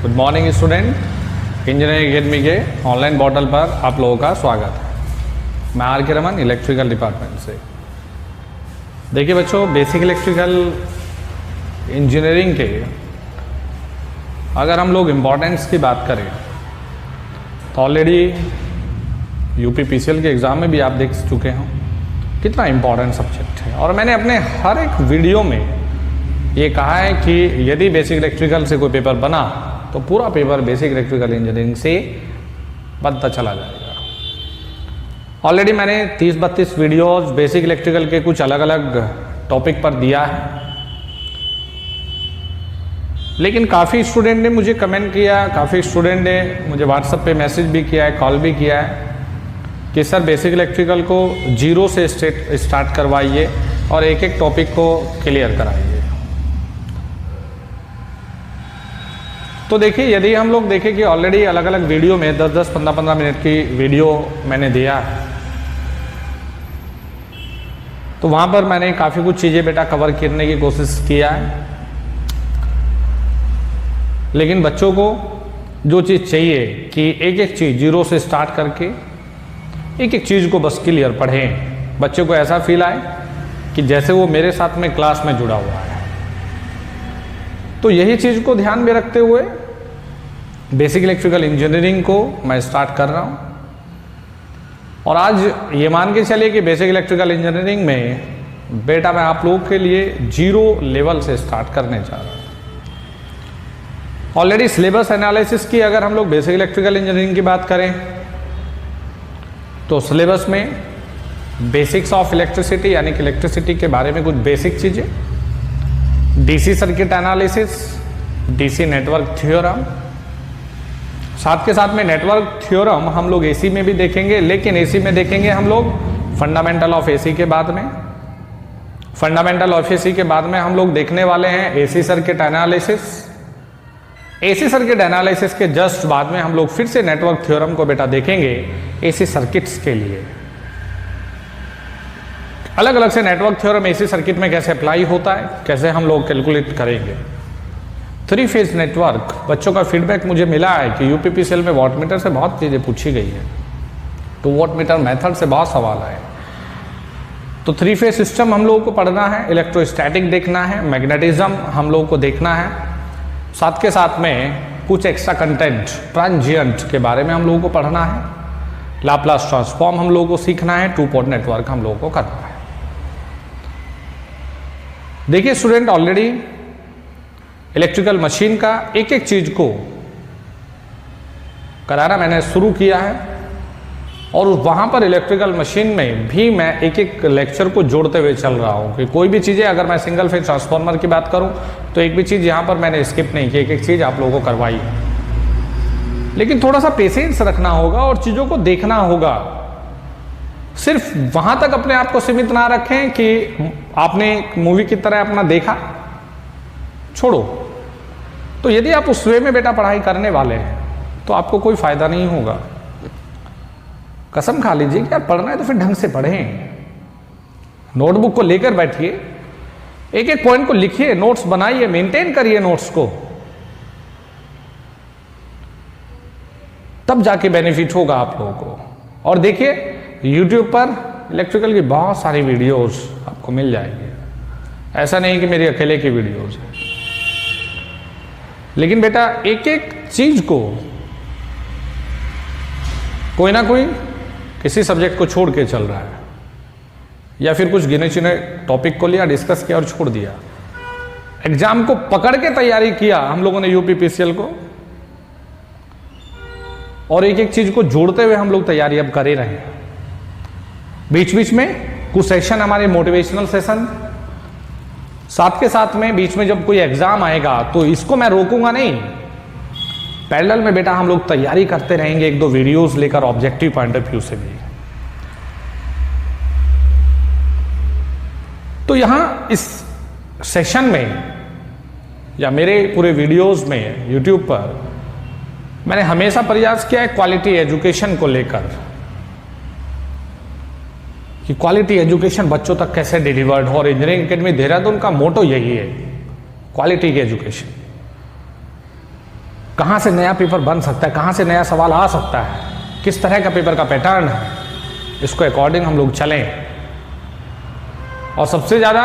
Good morning student, engineering academy के online portal पर आप लोगों का स्वागत है। मैं आर के रमन, इलेक्ट्रिकल डिपार्टमेंट से। देखिए बच्चों, बेसिक इलेक्ट्रिकल इंजीनियरिंग के अगर हम लोग इम्पोर्टेंस की बात करें तो ऑलरेडी यूपीपीसीएल के एग्ज़ाम में भी आप देख चुके हो कितना इम्पोर्टेंट सब्जेक्ट है। और मैंने अपने हर एक वीडियो में ये कहा है कि यदि बेसिक इलेक्ट्रिकल से कोई पेपर बना तो पूरा पेपर बेसिक इलेक्ट्रिकल इंजीनियरिंग से बनता चला जाएगा। ऑलरेडी मैंने 30-32 वीडियोस बेसिक इलेक्ट्रिकल के कुछ अलग अलग टॉपिक पर दिया है, लेकिन काफ़ी स्टूडेंट ने मुझे कमेंट किया, काफ़ी स्टूडेंट ने मुझे व्हाट्सएप पे मैसेज भी किया है, कॉल भी किया है कि सर बेसिक इलेक्ट्रिकल को जीरो से स्टार्ट करवाइए और एक एक टॉपिक को क्लियर कराइए। तो देखिए, यदि हम लोग देखें कि ऑलरेडी अलग अलग वीडियो में 10-10, 15-15 मिनट की वीडियो मैंने दिया है, तो वहाँ पर मैंने काफ़ी कुछ चीज़ें बेटा कवर करने की कोशिश किया है। लेकिन बच्चों को जो चीज़ चाहिए कि एक एक चीज़ जीरो से स्टार्ट करके एक एक चीज़ को बस क्लियर पढ़ें, बच्चे को ऐसा फील आए कि जैसे वो मेरे साथ में क्लास में जुड़ा हुआ है। तो यही चीज़ को ध्यान में रखते हुए बेसिक इलेक्ट्रिकल इंजीनियरिंग को मैं स्टार्ट कर रहा हूँ। और आज ये मान के चलिए कि बेसिक इलेक्ट्रिकल इंजीनियरिंग में बेटा मैं आप लोगों के लिए जीरो लेवल से स्टार्ट करने जा रहा हूँ। ऑलरेडी सिलेबस एनालिसिस की अगर हम लोग बेसिक इलेक्ट्रिकल इंजीनियरिंग की बात करें तो सिलेबस में बेसिक्स ऑफ इलेक्ट्रिसिटी यानी कि इलेक्ट्रिसिटी के बारे में कुछ बेसिक चीज़ें, DC circuit analysis, DC network theorem, साथ के साथ में नेटवर्क थ्योरम हम लोग एसी में भी देखेंगे, लेकिन एसी में देखेंगे हम लोग फंडामेंटल ऑफ एसी के बाद में। फंडामेंटल ऑफ एसी के बाद में हम लोग देखने वाले हैं AC circuit analysis. AC circuit analysis के जस्ट बाद में हम लोग फिर से नेटवर्क थ्योरम को बेटा देखेंगे एसी सर्किट्स के लिए। अलग अलग से नेटवर्क थ्योरम एसी सर्किट में कैसे अप्लाई होता है, कैसे हम लोग कैलकुलेट करेंगे। 3 फेज नेटवर्क, बच्चों का फीडबैक मुझे मिला है कि यूपीपीसीएल में वॉटमीटर से बहुत चीज़ें पूछी गई है, तो वॉटमीटर मेथड से बहुत सवाल आए। तो 3 फेज सिस्टम हम लोगों को पढ़ना है, इलेक्ट्रोस्टैटिक देखना है, मैग्नेटिज्म हम लोगों को देखना है, साथ के साथ में कुछ एक्स्ट्रा कंटेंट ट्रांजिएंट के बारे में हम लोगों को पढ़ना है, लाप्लास ट्रांसफॉर्म हम लोगों को सीखना है, 2 पोर्ट नेटवर्क हम लोगों को करना है। देखिए स्टूडेंट, ऑलरेडी इलेक्ट्रिकल मशीन का एक एक चीज को कराना मैंने शुरू किया है, और वहां पर इलेक्ट्रिकल मशीन में भी मैं एक एक लेक्चर को जोड़ते हुए चल रहा हूं कि कोई भी चीजें, अगर मैं सिंगल फेज ट्रांसफार्मर की बात करूं तो एक भी चीज यहां पर मैंने स्किप नहीं की, एक एक चीज आप लोगों को करवाई। लेकिन थोड़ा सा पेशेंस रखना होगा और चीजों को देखना होगा। सिर्फ वहां तक अपने आप को सीमित ना रखें कि आपने मूवी की तरह अपना देखा, छोड़ो। तो यदि आप उस वे में बेटा पढ़ाई करने वाले हैं तो आपको कोई फायदा नहीं होगा। कसम खा लीजिए कि यार पढ़ना है तो फिर ढंग से पढ़ें। नोटबुक को लेकर बैठिए, एक एक पॉइंट को लिखिए, नोट्स बनाइए, मेंटेन करिए नोट्स को, तब जाके बेनिफिट होगा आप लोगों को। और देखिए YouTube पर इलेक्ट्रिकल की बहुत सारी वीडियोस आपको मिल जाएंगी, ऐसा नहीं कि मेरी अकेले की वीडियोस है। लेकिन बेटा एक एक चीज को कोई ना कोई किसी सब्जेक्ट को छोड़ के चल रहा है, या फिर कुछ गिने चुने टॉपिक को लिया, डिस्कस किया और छोड़ दिया। एग्जाम को पकड़ के तैयारी किया हम लोगों ने यूपीपीसीएल को, और एक एक चीज को जोड़ते हुए हम लोग तैयारी अब कर ही रहे हैं। बीच बीच में कुछ सेशन हमारे मोटिवेशनल सेशन, साथ के साथ में बीच में जब कोई एग्जाम आएगा तो इसको मैं रोकूंगा नहीं, पैरेलल में बेटा हम लोग तैयारी करते रहेंगे, 1-2 वीडियोस लेकर ऑब्जेक्टिव पॉइंट ऑफ व्यू से भी। तो यहां इस सेशन में या मेरे पूरे वीडियोस में यूट्यूब पर मैंने हमेशा प्रयास किया है क्वालिटी एजुकेशन को लेकर, कि क्वालिटी एजुकेशन बच्चों तक कैसे डिलीवर्ड हो। और इंजीनियरिंग एकेडमी देहरादून का मोटो यही है, क्वालिटी की एजुकेशन। कहाँ से नया पेपर बन सकता है, कहाँ से नया सवाल आ सकता है, किस तरह का पेपर का पैटर्न है, इसको अकॉर्डिंग हम लोग चलें। और सबसे ज़्यादा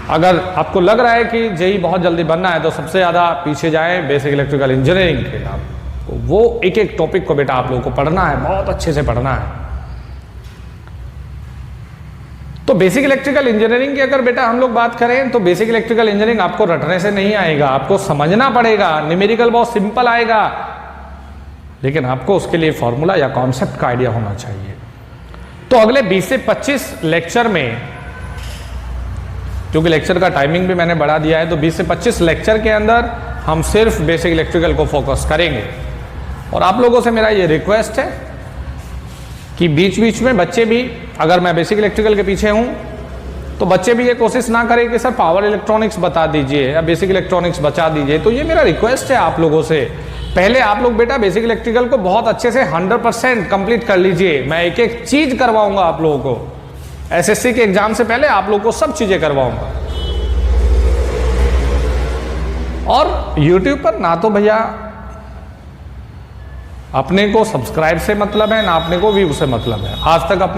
अगर आपको लग रहा है कि जेई बहुत जल्दी बनना है, तो सबसे ज़्यादा पीछे जाएं बेसिक इलेक्ट्रिकल इंजीनियरिंग के। आपको वो एक एक टॉपिक को बेटा आप लोगों को पढ़ना है, बहुत अच्छे से पढ़ना है। तो बेसिक इलेक्ट्रिकल इंजीनियरिंग की अगर बेटा हम लोग बात करें, तो बेसिक इलेक्ट्रिकल इंजीनियरिंग आपको रटने से नहीं आएगा, आपको समझना पड़ेगा। न्यूमेरिकल बहुत सिंपल आएगा, लेकिन आपको उसके लिए फॉर्मूला या कॉन्सेप्ट का आइडिया होना चाहिए। तो अगले 20 से 25 लेक्चर में, क्योंकि लेक्चर का टाइमिंग भी मैंने बढ़ा दिया है, तो 20 से 25 लेक्चर के अंदर हम सिर्फ बेसिक इलेक्ट्रिकल को फोकस करेंगे। और आप लोगों से मेरा ये रिक्वेस्ट है कि बीच बीच में बच्चे भी, अगर मैं बेसिक इलेक्ट्रिकल के पीछे हूं, तो बच्चे भी ये कोशिश ना करें कि सर पावर इलेक्ट्रॉनिक्स बता दीजिए या बेसिक इलेक्ट्रॉनिक्स बता दीजिए। तो ये मेरा रिक्वेस्ट है आप लोगों से, पहले आप लोग बेटा बेसिक इलेक्ट्रिकल को बहुत अच्छे से 100% कंप्लीट कर लीजिए। मैं एक एक चीज करवाऊंगा आप लोगों को, एसएससी के एग्जाम से पहले आप लोगों को सब चीजें करवाऊंगा। और यूट्यूब पर ना तो भैया अपने को सब्सक्राइब से मतलब है, ना अपने को व्यू से मतलब है। आज तक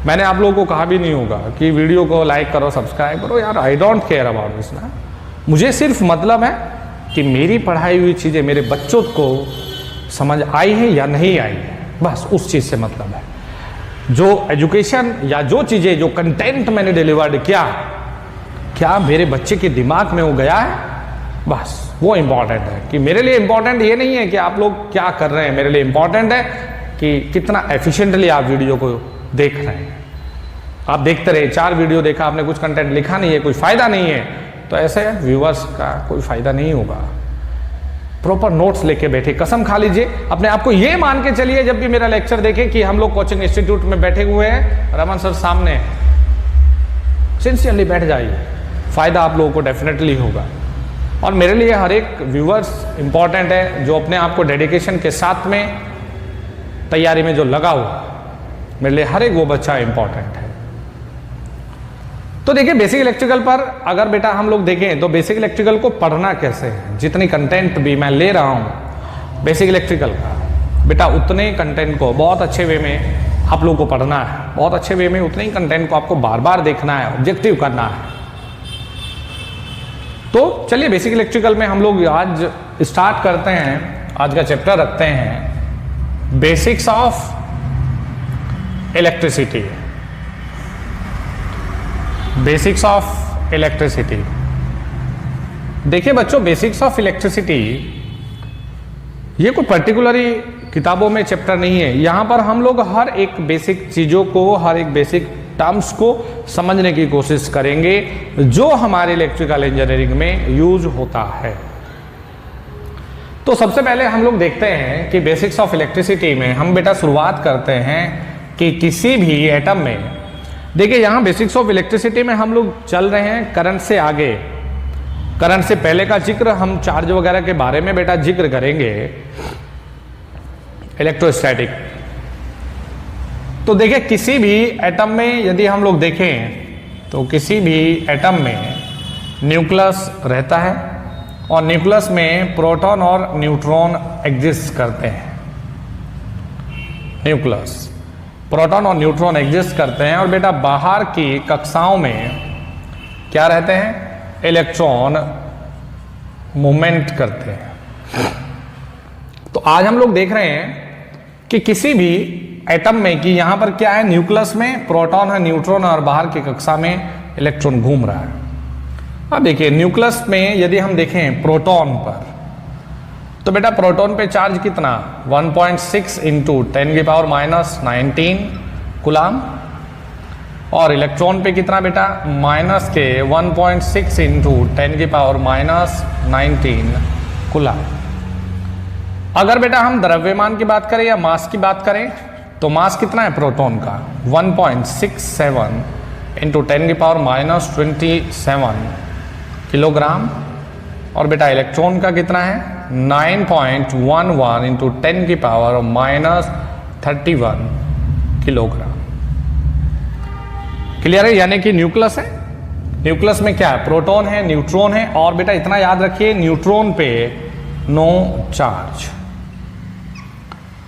मैंने आप लोगों को कहा भी नहीं होगा कि वीडियो को लाइक करो, सब्सक्राइब करो। यार I don't care about this ना। मुझे सिर्फ मतलब है कि मेरी पढ़ाई हुई चीज़ें मेरे बच्चों को समझ आई है या नहीं आई है, बस उस चीज़ से मतलब है। जो एजुकेशन या जो चीज़ें, जो कंटेंट मैंने डिलीवर्ड किया, क्या मेरे बच्चे के दिमाग में वो गया है, बस वो इम्पॉर्टेंट है। कि मेरे लिए इम्पॉर्टेंट ये नहीं है कि आप लोग क्या कर रहे हैं, मेरे लिए इम्पॉर्टेंट है कि कितना एफिशिएंटली आप वीडियो को देख रहे हैं। आप देखते रहे, 4 वीडियो देखा आपने, कुछ कंटेंट लिखा नहीं है, कोई फायदा नहीं है, तो ऐसे व्यूअर्स का कोई फायदा नहीं होगा। प्रॉपर नोट्स लेके बैठे, कसम खा लीजिए, अपने आप को ये मान के चलिए जब भी मेरा लेक्चर देखें कि हम लोग कोचिंग इंस्टीट्यूट में बैठे हुए हैं, रमन सर सामने, सिंसियरली बैठ जाइए, फायदा आप लोगों को डेफिनेटली होगा। और मेरे लिए हर एक व्यूअर्स इंपॉर्टेंट है, जो अपने आप को डेडिकेशन के साथ में तैयारी में जो लगा हुआ, मेरे लिए हर एक वो बच्चा इंपॉर्टेंट है। तो देखिए बेसिक इलेक्ट्रिकल पर अगर बेटा हम लोग देखें, तो बेसिक इलेक्ट्रिकल को पढ़ना कैसे है। जितनी कंटेंट भी मैं ले रहा हूँ बेसिक इलेक्ट्रिकल का, बेटा उतने कंटेंट को बहुत अच्छे वे में आप लोग को पढ़ना है, बहुत अच्छे वे में उतने ही कंटेंट को आपको बार बार देखना है, ऑब्जेक्टिव करना है। तो चलिए बेसिक इलेक्ट्रिकल में हम लोग आज स्टार्ट करते हैं। आज का चैप्टर रखते हैं basics of electricity. Basics of electricity. देखिए बच्चों, बेसिक्स ऑफ इलेक्ट्रिसिटी ये कोई पर्टिकुलरली किताबों में चैप्टर नहीं है। यहाँ पर हम लोग हर एक बेसिक चीज़ों को, हर एक बेसिक टर्म्स को समझने की कोशिश करेंगे जो हमारे इलेक्ट्रिकल इंजीनियरिंग में यूज होता है। तो सबसे पहले हम लोग देखते हैं कि बेसिक्स ऑफ इलेक्ट्रिसिटी में हम बेटा शुरुआत करते हैं कि किसी भी एटम में, देखिए यहाँ बेसिक्स ऑफ इलेक्ट्रिसिटी में हम लोग चल रहे हैं करंट से आगे। करंट से पहले का जिक्र हम चार्ज वगैरह के बारे में बेटा जिक्र करेंगे, इलेक्ट्रोस्टैटिक। तो देखिए किसी भी एटम में यदि हम लोग देखें, तो किसी भी एटम में न्यूक्लियस रहता है और न्यूक्लियस में प्रोटॉन और न्यूट्रॉन एग्जिस्ट करते हैं। न्यूक्लियस, प्रोटॉन और न्यूट्रॉन एग्जिस्ट करते हैं और बेटा बाहर की कक्षाओं में क्या रहते हैं, इलेक्ट्रॉन मूवमेंट करते हैं। तो आज हम लोग देख रहे हैं कि किसी भी एटम में कि यहां पर क्या है, न्यूक्लियस में प्रोटॉन है, न्यूट्रॉन और बाहर की कक्षा में इलेक्ट्रॉन घूम रहा है। अब देखिए न्यूक्लियस में यदि हम देखें प्रोटॉन पर, तो बेटा प्रोटॉन पे चार्ज कितना, 1.6 इंटू 10⁻⁻19 कूलाम, और इलेक्ट्रॉन पे कितना बेटा, माइनस के 1.6 इंटू 10⁻⁻19 कूलाम। अगर बेटा हम द्रव्यमान की बात करें या मास की बात करें, तो मास कितना है प्रोटॉन का, 1.67 इंटू 10⁻⁻27 किलोग्राम, और बेटा इलेक्ट्रॉन का कितना है, 9.11 इंटू 10⁻31 किलोग्राम। क्लियर है, यानी कि न्यूक्लियस है, न्यूक्लियस में क्या है, प्रोटॉन है, न्यूट्रॉन है, और बेटा इतना याद रखिए न्यूट्रॉन पे नो चार्ज।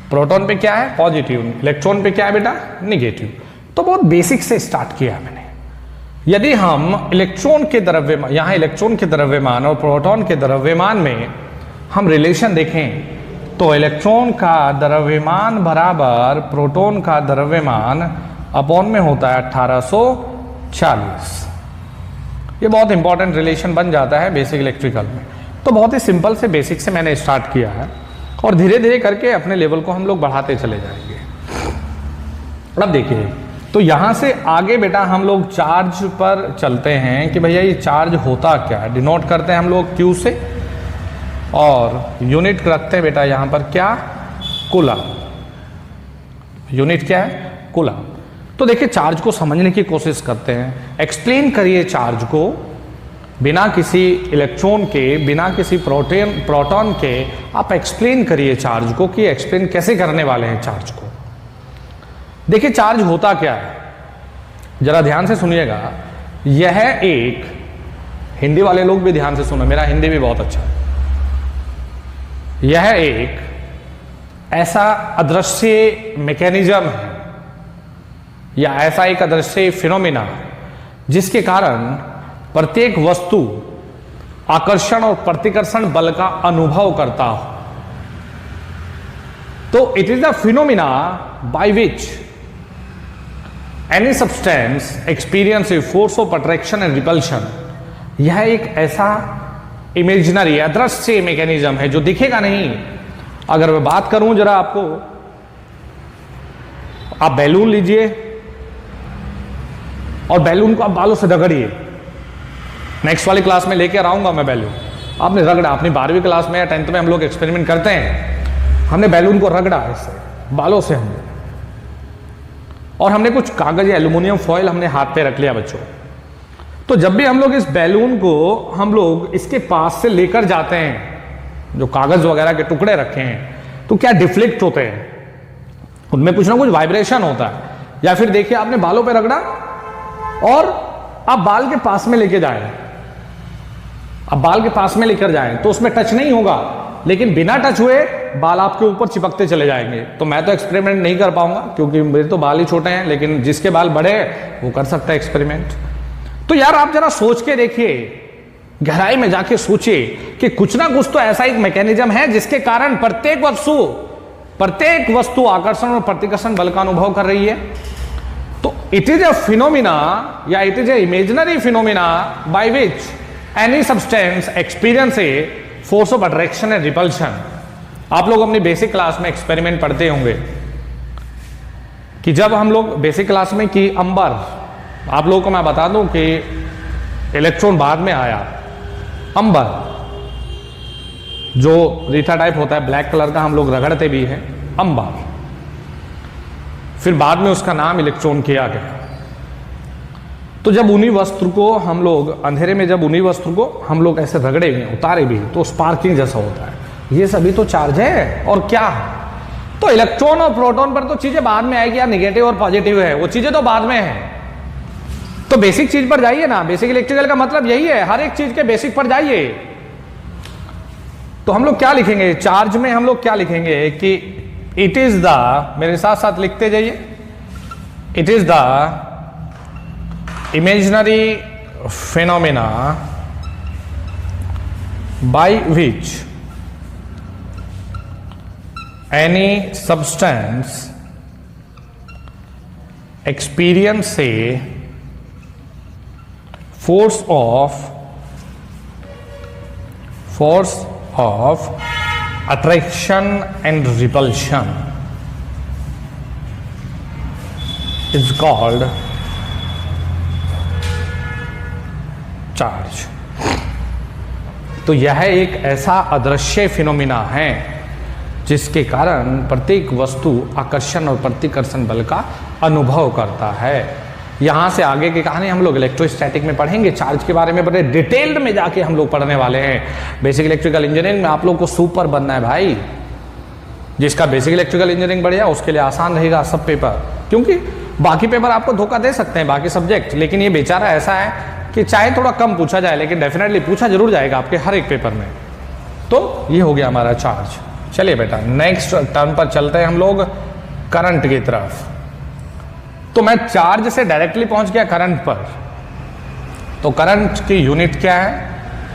प्रोटॉन पे क्या है? पॉजिटिव। इलेक्ट्रॉन पे क्या है बेटा? निगेटिव। तो बहुत बेसिक से स्टार्ट किया मैंने। यदि हम इलेक्ट्रॉन के द्रव्यमान, यहां इलेक्ट्रॉन के द्रव्यमान और प्रोटॉन के द्रव्यमान में हम रिलेशन देखें तो इलेक्ट्रॉन का द्रव्यमान बराबर प्रोटॉन का द्रव्यमान अपॉन में होता है 1840। ये बहुत इंपॉर्टेंट रिलेशन बन जाता है बेसिक इलेक्ट्रिकल में। तो बहुत ही सिंपल से बेसिक से मैंने स्टार्ट किया है और धीरे धीरे करके अपने लेवल को हम लोग बढ़ाते चले जाएंगे। अब देखिए, तो यहां से आगे बेटा हम लोग चार्ज पर चलते हैं कि भैया ये चार्ज होता क्या है। डिनोट करते हैं हम लोग क्यू से और यूनिट रखते हैं बेटा यहां पर क्या? कूलम। यूनिट क्या है? कूलम। तो देखिए, चार्ज को समझने की कोशिश करते हैं। एक्सप्लेन करिए चार्ज को बिना किसी इलेक्ट्रॉन के, बिना किसी प्रोटॉन के आप एक्सप्लेन करिए चार्ज को कि एक्सप्लेन कैसे करने वाले हैं चार्ज को। देखिए, चार्ज होता क्या है, जरा ध्यान से सुनिएगा। यह एक, हिंदी वाले लोग भी ध्यान से सुनो, मेरा हिंदी भी बहुत अच्छा है। यह एक ऐसा अदृश्य मैकेनिज्म है या ऐसा एक अदृश्य फिनोमिना है जिसके कारण प्रत्येक वस्तु आकर्षण और प्रतिकर्षण बल का अनुभव करता हो। तो it is the phenomena by which any substance experience a force of attraction and repulsion. यह एक ऐसा इमेजिनरी अदृश्य मैकेनिज्म है जो दिखेगा नहीं। अगर मैं बात करूं जरा आपको, आप बैलून लीजिए और बैलून को आप बालों से रगड़िए। नेक्स्ट वाली क्लास में लेकर आऊंगा मैं बैलून। आपने रगड़ा, अपनी 12वीं क्लास में या 10th में हम लोग एक्सपेरिमेंट करते हैं, हमने बैलून को रगड़ा ऐसे बालों से हमने, और हमने कुछ कागज या एल्यूमिनियम फॉइल हमने हाथ पे रख लिया बच्चों। तो जब भी हम लोग इस बैलून को हम लोग इसके पास से लेकर जाते हैं, जो कागज वगैरह के टुकड़े रखे हैं, तो क्या डिफ्लेक्ट होते हैं, उनमें कुछ ना कुछ वाइब्रेशन होता है। या फिर देखिए, आपने बालों पे रगड़ा और आप बाल के पास में लेके जाएं, अब बाल के पास में लेकर जाएं तो उसमें टच नहीं होगा, लेकिन बिना टच हुए बाल आपके ऊपर चिपकते चले जाएंगे। तो मैं तो एक्सपेरिमेंट नहीं कर पाऊंगा क्योंकि मेरे तो बाल ही छोटे हैं, लेकिन जिसके बाल बड़े हैं वो कर सकता है एक्सपेरिमेंट। तो यार आप जरा सोच के देखिए, गहराई में जाके सोचिए कि कुछ ना कुछ तो ऐसा एक मैकेनिज्म है जिसके कारण प्रत्येक वस्तु आकर्षण और प्रतिकर्षण बल का अनुभव कर रही है। तो इट इज अ फिनोमिना या it is A imaginary phenomena by which any substance experience a force of attraction and repulsion. आप लोग अपनी बेसिक क्लास में एक्सपेरिमेंट पढ़ते होंगे कि जब हम लोग बेसिक क्लास में कि अंबर, आप लोगों को मैं बता दूं कि इलेक्ट्रॉन बाद में आया, अंबर जो रीठा टाइप होता है ब्लैक कलर का, हम लोग रगड़ते भी हैं अंबर, फिर बाद में उसका नाम इलेक्ट्रॉन किया गया। तो जब उन्हीं वस्त्र को हम लोग अंधेरे में, जब उन्हीं वस्त्र को हम लोग ऐसे रगड़े भी, उतारे भी, तो स्पार्किंग जैसा होता है। ये सभी तो चार्ज है और क्या है। तो इलेक्ट्रॉन और प्रोटॉन पर तो चीजें बाद में आएगी, या निगेटिव और पॉजिटिव है, वो चीजें तो बाद में है। तो बेसिक चीज पर जाइए ना, बेसिक इलेक्ट्रिकल का मतलब यही है, हर एक चीज के बेसिक पर जाइए। तो हम लोग क्या लिखेंगे चार्ज में, हम लोग क्या लिखेंगे कि इट इज द, मेरे साथ साथ लिखते जाइए, it is the imaginary phenomena by which any substance experience a force of attraction and repulsion is called charge. तो यह एक ऐसा अदृश्य फिनोमिना है जिसके कारण प्रत्येक वस्तु आकर्षण और प्रतिकर्षण बल का अनुभव करता है। यहां से आगे की कहानी हम लोग इलेक्ट्रोस्टैटिक में पढ़ेंगे, चार्ज के बारे में बड़े डिटेल्ड में जाके हम लोग पढ़ने वाले हैं। बेसिक इलेक्ट्रिकल इंजीनियरिंग में आप लोग को सुपर बनना है भाई। जिसका बेसिक इलेक्ट्रिकल इंजीनियरिंग बढ़िया उसके लिए आसान रहेगा सब पेपर, क्योंकि बाकी पेपर आपको धोखा दे सकते हैं बाकी सब्जेक्ट, लेकिन ये बेचारा ऐसा है कि चाहे थोड़ा कम पूछा जाए लेकिन डेफिनेटली पूछा जरूर जाएगा आपके हर एक पेपर में। तो ये हो गया हमारा चार्ज। चलिए बेटा नेक्स्ट टर्म पर चलते हैं हम लोग करंट की तरफ। तो मैं चार्ज से डायरेक्टली पहुंच गया करंट पर, तो करंट की यूनिट क्या है?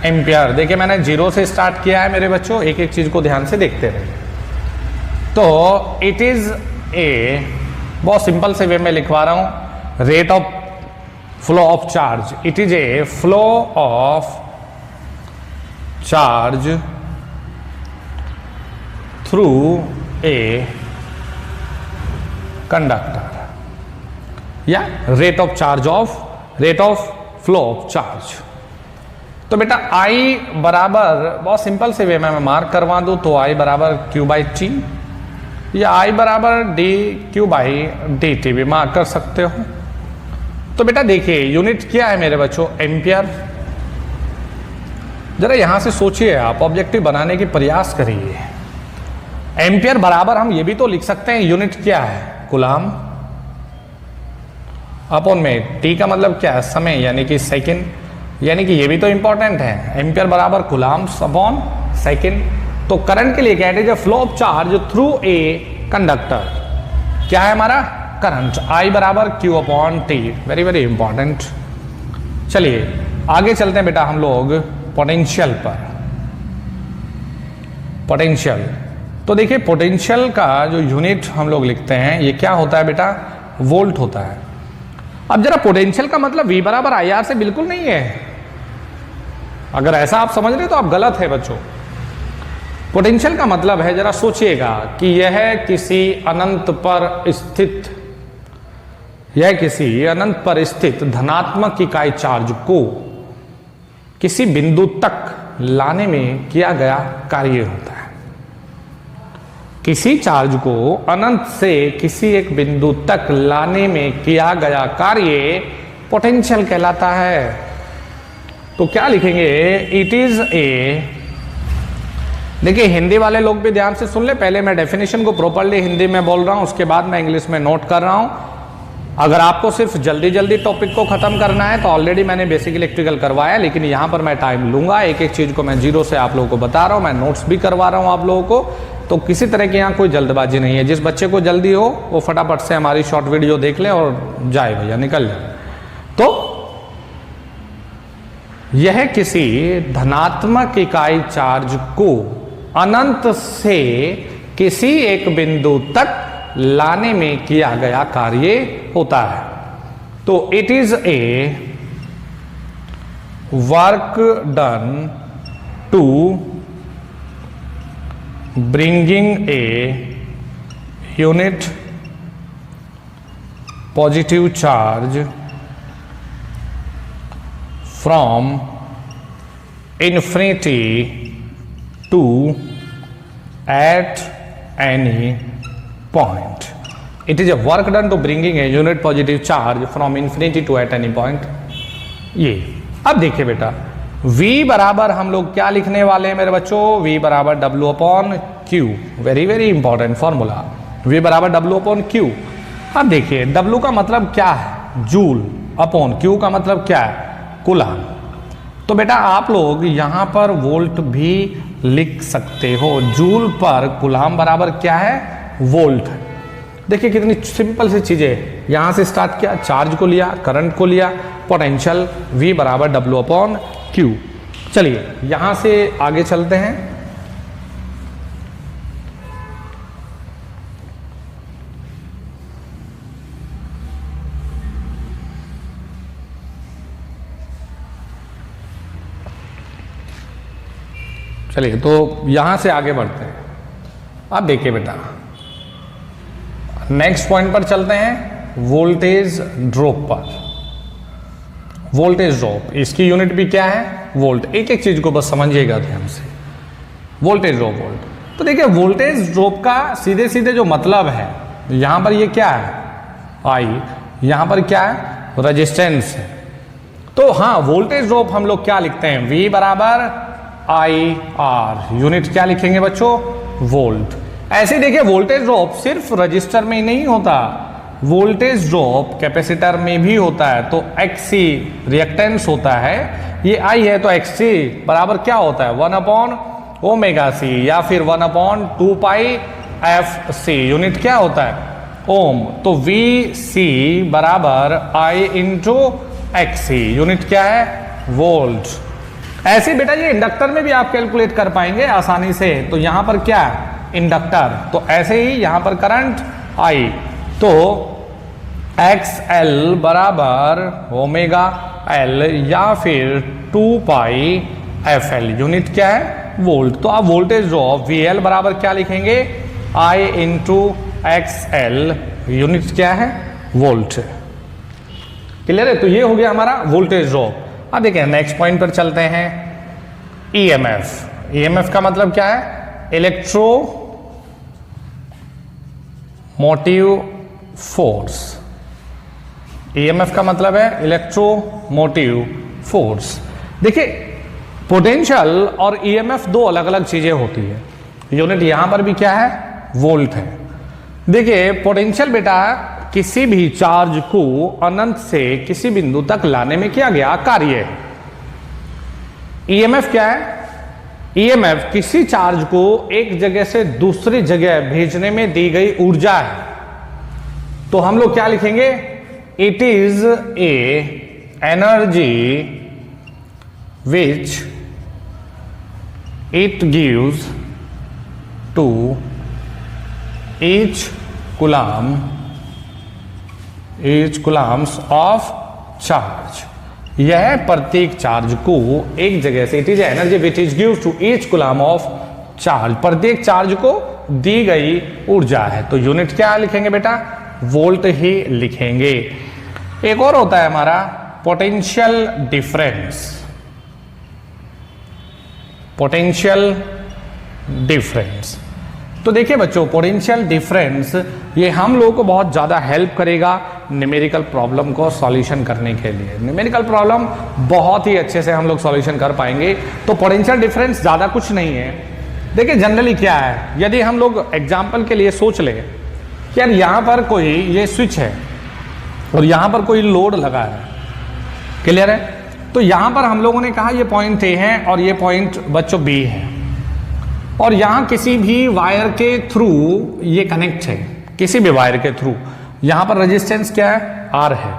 एम्पियर। देखिए मैंने 0 से स्टार्ट किया है मेरे बच्चों, एक एक चीज को ध्यान से देखते रहिए। तो इट इज ए, बहुत सिंपल से वे में लिखवा रहा हूं, rate of flow of charge. It is a flow of charge through a conductor, या rate of charge of, rate of flow of charge. तो बेटा I बराबर, बहुत सिंपल से वे में मैं मार्क करवा दूं तो I बराबर Q/T, या I बराबर dQ/dt भी मार्क कर सकते हो। तो बेटा देखिए यूनिट क्या है मेरे बच्चों? एम्पियर। जरा यहां से सोचिए, आप ऑब्जेक्टिव बनाने की प्रयास करिए। एम्पियर बराबर हम ये भी तो लिख सकते हैं, यूनिट क्या है? कूलाम अपॉन में T का मतलब क्या है? समय, यानी कि सेकंड, यानी कि ये भी तो इंपॉर्टेंट है। एम्पियर बराबर कूलाम्स अपॉन सेकंड। तो करंट के लिए क्या है? Flow of charge through a conductor, क्या है हमारा? करंट। I बराबर Q/T, वेरी वेरी इंपॉर्टेंट। चलिए आगे चलते हैं बेटा हम लोग पोटेंशियल पर। पोटेंशियल, तो देखिए पोटेंशियल का जो यूनिट हम लोग लिखते हैं ये क्या होता है बेटा? वोल्ट होता है। अब जरा पोटेंशियल का मतलब V बराबर IR से बिल्कुल नहीं है। अगर ऐसा आप समझ रहे तो आप गलत है बच्चों। पोटेंशियल का मतलब है, जरा सोचिएगा कि यह किसी अनंत पर स्थित, यह किसी अनंत पर स्थित धनात्मक इकाई चार्ज को किसी बिंदु तक लाने में किया गया कार्य होता है। किसी चार्ज को अनंत से किसी एक बिंदु तक लाने में किया गया कार्य पोटेंशियल कहलाता है। तो क्या लिखेंगे? इट इज ए, देखिए हिंदी वाले लोग भी ध्यान से सुन ले, पहले मैं डेफिनेशन को प्रॉपर्ली हिंदी में बोल रहा हूं, उसके बाद मैं इंग्लिश में नोट कर रहा हूं। अगर आपको सिर्फ जल्दी जल्दी टॉपिक को खत्म करना है तो ऑलरेडी मैंने बेसिक इलेक्ट्रिकल करवाया, लेकिन यहां पर मैं टाइम लूंगा, एक एक चीज को मैं 0 से आप लोगों को बता रहा हूं, मैं नोट्स भी करवा रहा हूं आप लोगों को। तो किसी तरह की यहाँ कोई जल्दबाजी नहीं है। जिस बच्चे को जल्दी हो वो फटाफट से हमारी शॉर्ट वीडियो देख ले और जाए भैया, निकल जाए। तो यह किसी धनात्मक इकाई चार्ज को अनंत से किसी एक बिंदु तक लाने में किया गया कार्य होता है। तो it is a work done to bringing a unit positive charge from infinity to at any point. It is a work done to bringing a unit positive charge from infinity to at any point. ये अब देखिए बेटा V बराबर हम लोग क्या लिखने वाले हैं मेरे बच्चों? V बराबर W/Q, very very important formula. V बराबर W/Q। अब देखिए W का मतलब क्या है? जूल, अपॉन Q का मतलब क्या है? कूलाम। तो बेटा आप लोग यहां पर वोल्ट भी लिख सकते हो। जूल पर कूलाम बराबर क्या है? वोल्ट। देखिए कितनी सिंपल सी चीजें, यहां से स्टार्ट किया, चार्ज को लिया, करंट को लिया, पोटेंशियल V बराबर W/Q। चलिए यहां से आगे चलते हैं। चलिए तो यहां से आगे बढ़ते हैं। अब देखिए बेटा नेक्स्ट पॉइंट पर चलते हैं, वोल्टेज ड्रॉप पर। वोल्टेज ड्रॉप, इसकी यूनिट भी क्या है? वोल्ट। एक एक चीज को बस समझिएगा ध्यान से। Voltage drop, volt. तो देखिए वोल्टेज ड्रॉप का सीधे सीधे जो मतलब है, यहां पर ये क्या है? I, यहां पर क्या है? रेजिस्टेंस है। तो हाँ वोल्टेज ड्रॉप हम लोग क्या लिखते हैं? V बराबर IR। यूनिट क्या लिखेंगे बच्चों? वोल्ट। ऐसे देखिए वोल्टेज ड्रॉप सिर्फ रजिस्टर में ही नहीं होता, वोल्टेज ड्रॉप कैपेसिटर में भी होता है। तो XC रिएक्टेंस होता है, ये I है, तो XC बराबर क्या होता है? 1/, ओमेगा सी, या फिर 1/2 पाई एफ सी। यूनिट क्या होता है? ओम। तो वी सी बराबर आई इंटू एक्स सी। यूनिट क्या है? वोल्ट। ऐसे बेटा ये इंडक्टर में भी आप कैलकुलेट कर पाएंगे आसानी से। तो यहां पर क्या है? इंडक्टर। तो ऐसे ही यहां पर करंट आई, तो एक्स एल बराबर ओमेगा एल या फिर 2 पाई एफ एल। यूनिट क्या है? वोल्ट। तो आप वोल्टेज ड्रॉप वी एल बराबर क्या लिखेंगे? आई इंटू एक्स एल। यूनिट क्या है? वोल्ट। क्लियर है? तो ये हो गया हमारा वोल्टेज ड्रॉप। अब देखिए नेक्स्ट पॉइंट पर चलते हैं। ईएमएफ। ईएमएफ का मतलब क्या है? Electro motive force. ईएमएफ का मतलब है इलेक्ट्रोमोटिव फोर्स। देखिए पोटेंशियल और ईएमएफ दो अलग अलग चीजें होती है। यूनिट यहां पर भी क्या है? वोल्ट है। देखिए पोटेंशियल बेटा किसी भी चार्ज को अनंत से किसी बिंदु तक लाने में किया गया कार्य है। ईएमएफ क्या है? ईएमएफ किसी चार्ज को एक जगह से दूसरी जगह भेजने में दी गई ऊर्जा है। तो हम लोग क्या लिखेंगे? It is a energy which it gives to each coulombs of charge. यह प्रत्येक चार्ज को एक जगह से, it is energy which is gives to each coulomb of charge, प्रत्येक चार्ज को दी गई ऊर्जा है। तो यूनिट क्या लिखेंगे बेटा? वोल्ट ही लिखेंगे। एक और होता है हमारा पोटेंशियल डिफरेंस। पोटेंशियल डिफरेंस, तो देखिए बच्चों पोटेंशियल डिफरेंस ये हम लोगों को बहुत ज़्यादा हेल्प करेगा न्यूमेरिकल प्रॉब्लम को सॉल्यूशन करने के लिए। न्यूमेरिकल प्रॉब्लम बहुत ही अच्छे से हम लोग सॉल्यूशन कर पाएंगे। तो पोटेंशियल डिफरेंस ज़्यादा कुछ नहीं है। देखिए जनरली क्या है, यदि हम लोग एग्जाम्पल के लिए सोच ले कि यार यहाँ पर कोई ये स्विच है और यहाँ पर कोई लोड लगा है, क्लियर है? तो यहाँ पर हम लोगों ने कहा ये पॉइंट ए है और ये पॉइंट बच्चों बी है, और यहां किसी भी वायर के थ्रू ये कनेक्ट है, किसी भी वायर के थ्रू। यहां पर रेजिस्टेंस क्या है? आर है।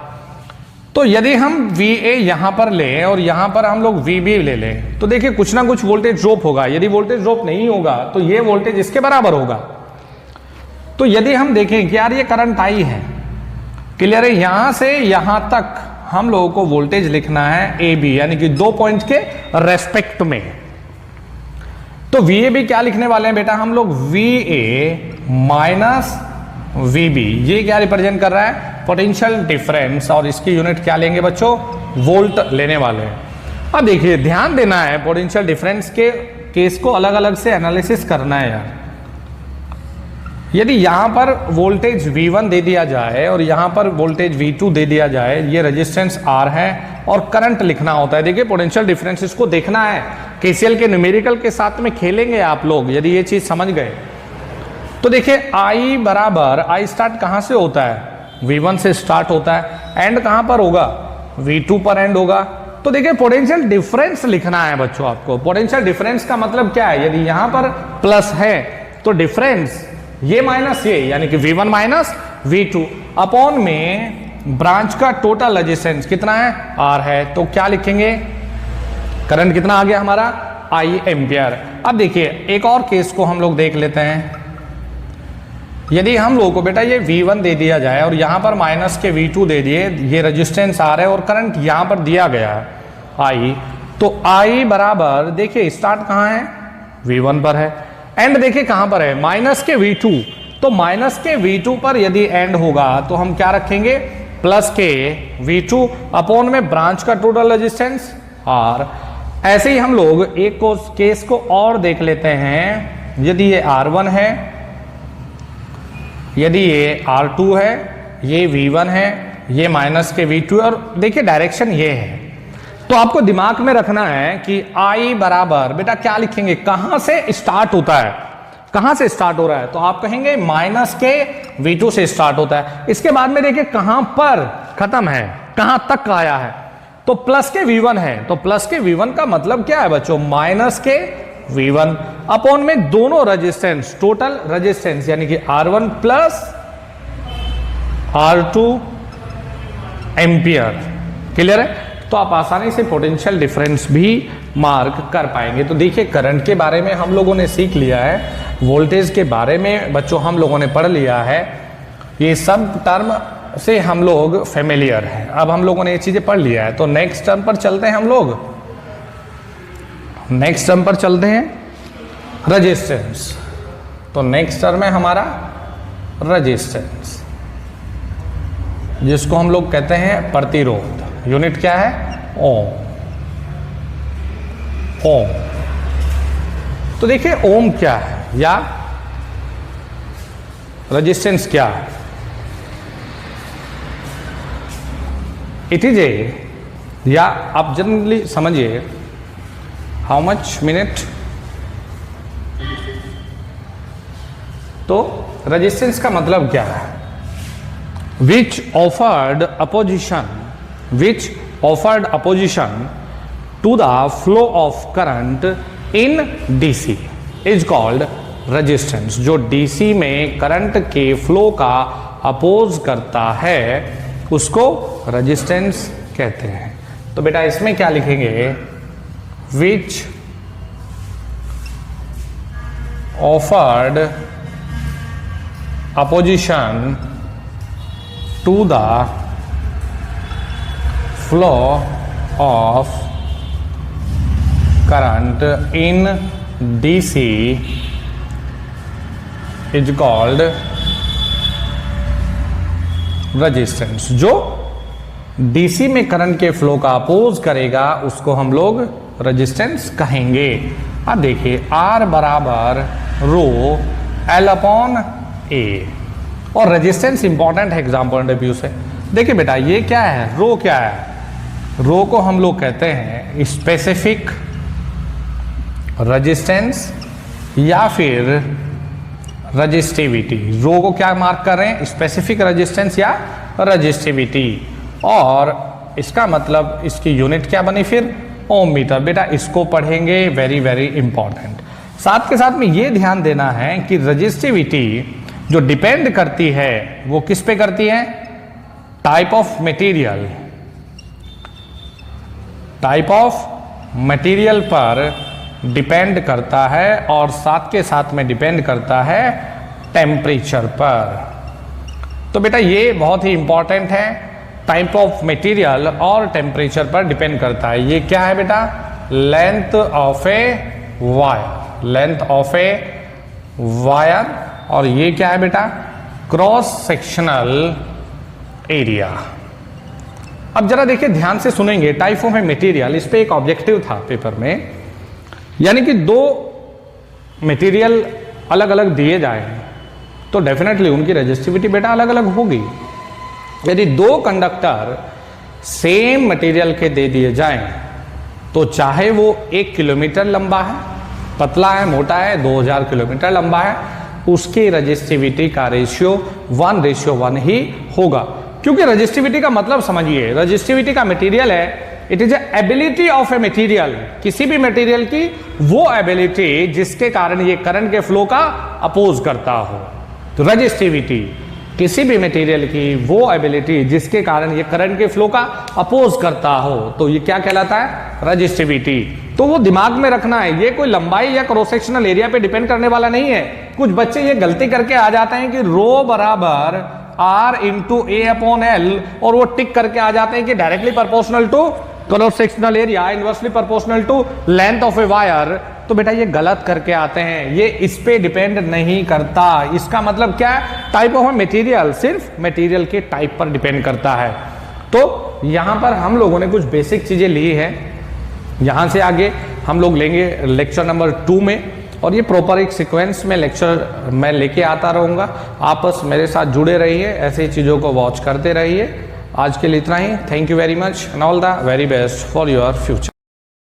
तो यदि हम VA यहां पर लें और यहां पर हम लोग VB ले लें, तो देखिए कुछ ना कुछ वोल्टेज ड्रॉप होगा। यदि वोल्टेज ड्रॉप नहीं होगा तो ये वोल्टेज इसके बराबर होगा। तो यदि हम देखें कि यार ये करंट आई है, क्लियर है, यहां से यहां तक हम लोगों को वोल्टेज लिखना है AB, यानी कि 2 पॉइंट के रेस्पेक्ट में। तो VAB क्या लिखने वाले हैं बेटा? हम लोग VA माइनस VB, ये क्या रिप्रेजेंट कर रहा है? पोटेंशियल डिफरेंस, और इसकी यूनिट क्या लेंगे बच्चों? वोल्ट लेने वाले हैं। अब देखिए ध्यान देना है, पोटेंशियल डिफरेंस के केस को अलग अलग से एनालिसिस करना है यार। यदि यहां पर वोल्टेज V1 दे दिया जाए और यहां पर वोल्टेज V2 दे दिया जाए, ये रेजिस्टेंस R है और करंट लिखना होता है। देखिए पोटेंशियल डिफरेंस इसको देखना है। KCL के न्यूमेरिकल के साथ में खेलेंगे आप लोग यदि ये चीज समझ गए। तो देखिए I बराबर, I स्टार्ट कहां से होता है? V1 से स्टार्ट होता है। एंड कहां पर होगा? V2 पर एंड होगा। तो देखिए पोटेंशियल डिफरेंस लिखना है बच्चों आपको। पोटेंशियल डिफरेंस का मतलब क्या है? यदि यहां पर प्लस है तो डिफरेंस ये माइनस ये, यानी कि V1 माइनस V2 अपॉन में ब्रांच का टोटल रेजिस्टेंस कितना है? R है। तो क्या लिखेंगे? करंट कितना आ गया हमारा? I ampere. अब देखिए एक और केस को हम लोग देख लेते हैं। यदि हम लोगों को बेटा ये V1 दे दिया जाए और यहां पर माइनस के V2 दे दिए, ये रेजिस्टेंस R है और करंट यहां पर दिया गया है I, तो I बराबर देखिए स्टार्ट कहां है? V1 पर है। एंड देखिए कहां पर है? माइनस के V2। तो माइनस के V2 पर यदि एंड होगा तो हम क्या रखेंगे? प्लस के V2 अपॉन में ब्रांच का टोटल रेजिस्टेंस R। ऐसे ही हम लोग एक केस को और देख लेते हैं। यदि ये R1 है, यदि ये R2 है, ये V1 है, ये माइनस के V2 और देखिए डायरेक्शन ये है। तो आपको दिमाग में रखना है कि I बराबर बेटा क्या लिखेंगे? कहां से स्टार्ट होता है? कहां से स्टार्ट हो रहा है? तो आप कहेंगे माइनस के V2 से स्टार्ट होता है। इसके बाद में देखिए कहां पर खत्म है, कहां तक आया है? तो प्लस के V1 है। तो प्लस के V1 का मतलब क्या है बच्चों? माइनस के V1 अपॉन में दोनों रेजिस्टेंस, टोटल रेजिस्टेंस यानी कि R1 plus R2 ampere. Clear है? तो आप आसानी से पोटेंशियल डिफरेंस भी मार्क कर पाएंगे। तो देखिए करंट के बारे में हम लोगों ने सीख लिया है, वोल्टेज के बारे में बच्चों हम लोगों ने पढ़ लिया है, ये सब टर्म से हम लोग फेमिलियर हैं। अब हम लोगों ने ये चीजें पढ़ लिया है, तो नेक्स्ट टर्म पर चलते हैं हम लोग। नेक्स्ट टर्म पर चलते हैं, रेजिस्टेंस। तो नेक्स्ट टर्म है हमारा रेजिस्टेंस, जिसको हम लोग कहते हैं प्रतिरोध। यूनिट क्या है? ओम। ओम। तो देखिए ओम क्या है या रेजिस्टेंस क्या है? इट इज ए, या आप जनरली समझिए हाउ मच मिनट। तो रेजिस्टेंस का मतलब क्या है? which offered opposition to the flow of current in DC is called resistance। जो DC में करंट के फ्लो का अपोज करता है उसको रेजिस्टेंस कहते हैं। तो बेटा इसमें क्या लिखेंगे? which offered opposition to the flow of current in DC is called resistance। जो DC में करंट के फ्लो का अपोज करेगा उसको हम लोग रेजिस्टेंस कहेंगे। अब देखिए R बराबर रो L अपॉन A, और रेजिस्टेंस इंपॉर्टेंट है एग्जाम पॉइंट ऑफ व्यू से। देखिए बेटा ये क्या है? रो क्या है? रो को हम लोग कहते हैं स्पेसिफिक रेजिस्टेंस या फिर रजिस्टिविटी। रो को क्या मार्क कर रहे हैं? स्पेसिफिक रेजिस्टेंस या रजिस्टिविटी। और इसका मतलब इसकी यूनिट क्या बनी फिर? ओम मीटर। बेटा इसको पढ़ेंगे, वेरी वेरी इंपॉर्टेंट। साथ के साथ में ये ध्यान देना है कि रजिस्टिविटी जो डिपेंड करती है वो किस पे करती है? Type of material. Type of material पर डिपेंड करता है और साथ के साथ में डिपेंड करता है टेम्परेचर पर। तो बेटा ये बहुत ही इंपॉर्टेंट है, टाइप ऑफ मटेरियल और टेम्परेचर पर डिपेंड करता है। ये क्या है बेटा? Length of a wire. Length of a wire. और ये क्या है बेटा? Cross sectional area. अब जरा देखिए ध्यान से सुनेंगे, टाइप ऑफ ए मटेरियल, इस पे एक ऑब्जेक्टिव था पेपर में, यानी कि दो मटेरियल अलग अलग दिए जाए तो डेफिनेटली उनकी रेजिस्टिविटी बेटा अलग अलग होगी। यदि दो कंडक्टर सेम मटेरियल के दे दिए जाएं तो चाहे वो 1 किलोमीटर लंबा है, पतला है, मोटा है, 2000 किलोमीटर लंबा है, उसकी रेजिस्टिविटी का रेशियो 1:1 ही होगा। क्योंकि रेजिस्टिविटी का मतलब समझिए, रेजिस्टिविटी का मटेरियल है, it is ability of a material, किसी भी मटेरियल की वो एबिलिटी जिसके कारण ये करंट के फ्लो का अपोज करता हो। तो रेजिस्टिविटी किसी भी मटेरियल की वो एबिलिटी जिसके कारण ये करंट के फ्लो का अपोज करता हो, तो ये क्या कहलाता है? रेजिस्टिविटी। तो वो दिमाग में रखना है, ये कोई लंबाई या क्रॉस सेक्शनल एरिया पे डिपेंड करने वाला नहीं है। कुछ बच्चे ये गलती करके आ जाते हैं कि रो बराबर R into a upon l, और वो टिक करके आ जाते हैं कि directly proportional to cross sectional area, inversely proportional to length of a wire. तो बेटा ये गलत करके आते हैं, ये इस पे डिपेंड नहीं करता। इसका मतलब क्या है? टाइप ऑफ मटेरियल सिर्फ मटेरियल के टाइप पर डिपेंड करता है। तो यहां पर हम लोगों ने कुछ बेसिक चीजें ली है, यहां से आगे हम लोग लेंगे लेक्चर नंबर 2 में, और ये प्रॉपर एक सीक्वेंस में लेक्चर मैं लेके आता रहूंगा। आप बस मेरे साथ जुड़े रहिए, ऐसी चीजों को वॉच करते रहिए। आज के लिए इतना ही। Thank you very much and all the very best for your future.